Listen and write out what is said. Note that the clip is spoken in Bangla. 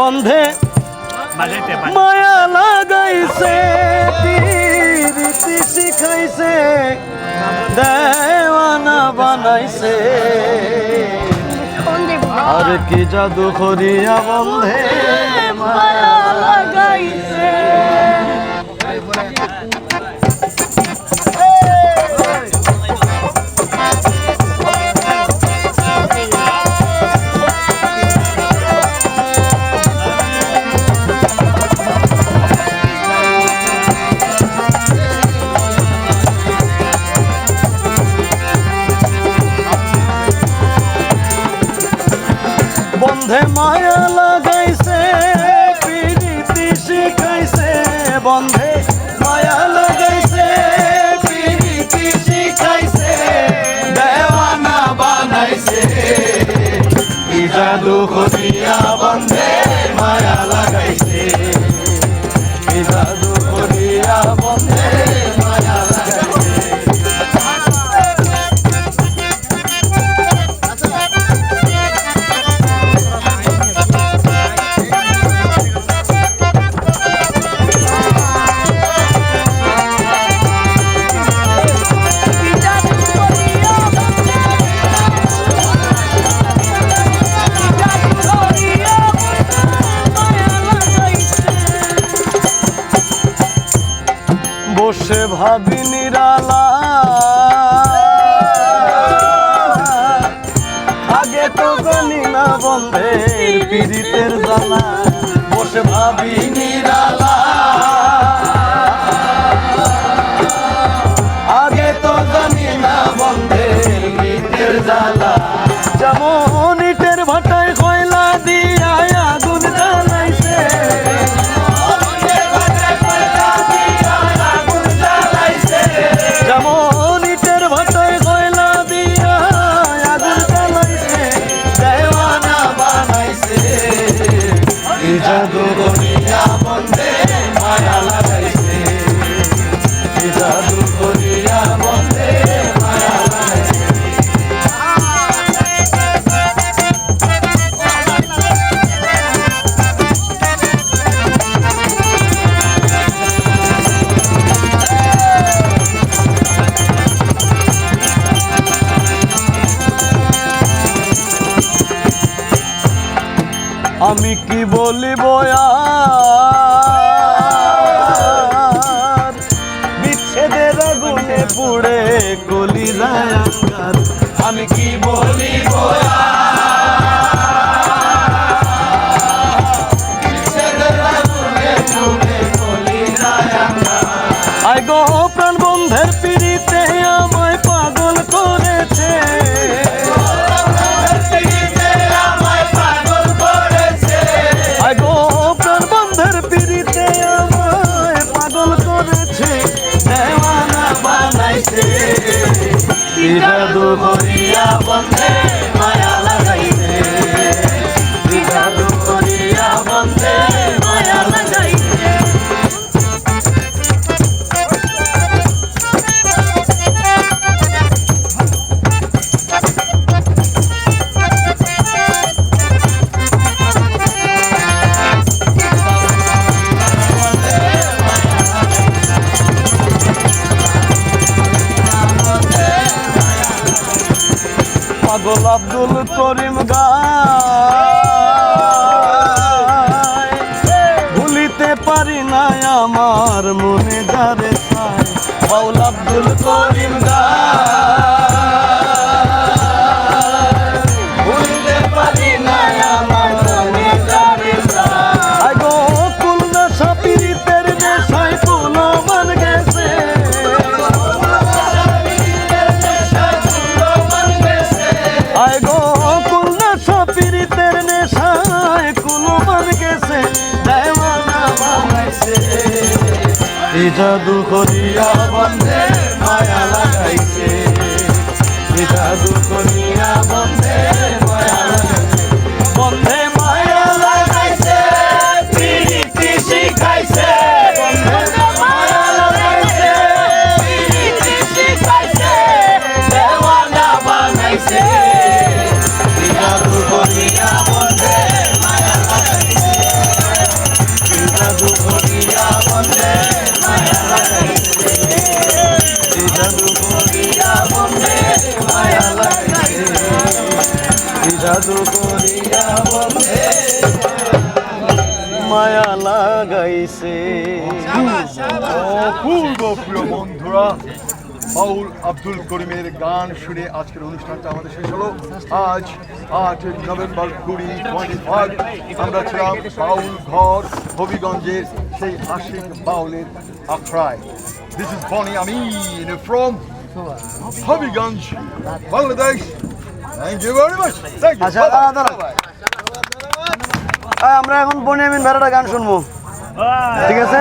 বন্ধে মায়া লাগাইছে প্রীতি শিখাইছে দেওয়ানা বানাইছে আর কি জাদু করিয়া বন্ধে মায়া লাগাইছে বন্ধে মায়া লাগাইছে প্রীতি শিখাইছে বন্ধে মায়া লাগাইছে প্রীতি শিখাইছে দেওয়ানা বানাইছে কি জাদু করিয়া বন্ধে মায়া লাগাইছে কি জাদু করিয়া বন্ধে মায়া লাগাইছে বসে ভাবি নিরালা আগে তো জানি না বন্ধের পীড়িতের জ্বালা বসে ভাবি নিরালা আগে তো জানি না বন্ধের পীড়িতের জ্বালা যেমন ইটের ভাটায় কয়লা দিয়া আগুন জ্বালাইছে যেমন ইটের ভাটায় কয়লা দিয়া আগুন জ্বালাইছে দেওয়ানা বানাইছে কি জাদু করিয়া বন্ধে মায়া লাগাইছে কি জাদু করিয়া বন্ধে মায়া লাগাইছে আমি কি বলিব আর বিচ্ছেদের আগুনে পুড়ে কলিজায় আঙ্গার আমি কি বলিব বিচ্ছেদের আগুনে পুড়ে কলিজায় আঙ্গার আয় গো প্রাণ বন্ধের পিড়িতে আমায় পাগল করেছে কি জাদু করিয়া বন্ধে মায়া লাগাইছে কি জাদু করিয়া বন্ধে মায়া লাগাইছে পাগল আব্দুল করিম গায় ভুলিতে পারি না আমার মনে যারে চায় পাগল আব্দুল করিম গায় ভুলিতে পারি না আমার মনে যারে চায় গো কুল নেশা পীড়িতের নেশায় কোন মান গেছে আয় গো কুল নেশা পীড়িতের নেশায় কুল মান গেছে দেওয়ানা বানাইছে কি জাদু করিয়া বন্ধে মায়া লাগাইছে কি জাদু করিয়া বন্ধে মায়া লাগাইছে বন্ধে মায়া লাগাইছে প্রীতি শিখাইছে বন্ধে মায়া লাগাইছে প্রীতি শিখাইছে দেওয়ানা বানাইছে কি জাদু করিয়া বন্ধে মায়া লাগাইছে গাইছে। অপূর্ব প্রিয় বন্ধুরা, বাউল আব্দুল করিমের গান শুনে আজকের অনুষ্ঠানটা আমাদের শেষ হলো। আজ 8 নভেম্বর 2025 আমরা ছিলাম বাউল ঘর হবিগঞ্জের সেই আশিক বাউলের আখড়ায়। This is Boni Amin from Habiganj, Bangladesh. Thank you very much. Thank you. আচ্ছা, Bye-bye. দাঁড়া, দাঁড়া। Bye-bye. আমরা এখন বনি আমিন ভেড়াটা গান শুনবো, ঠিক আছে?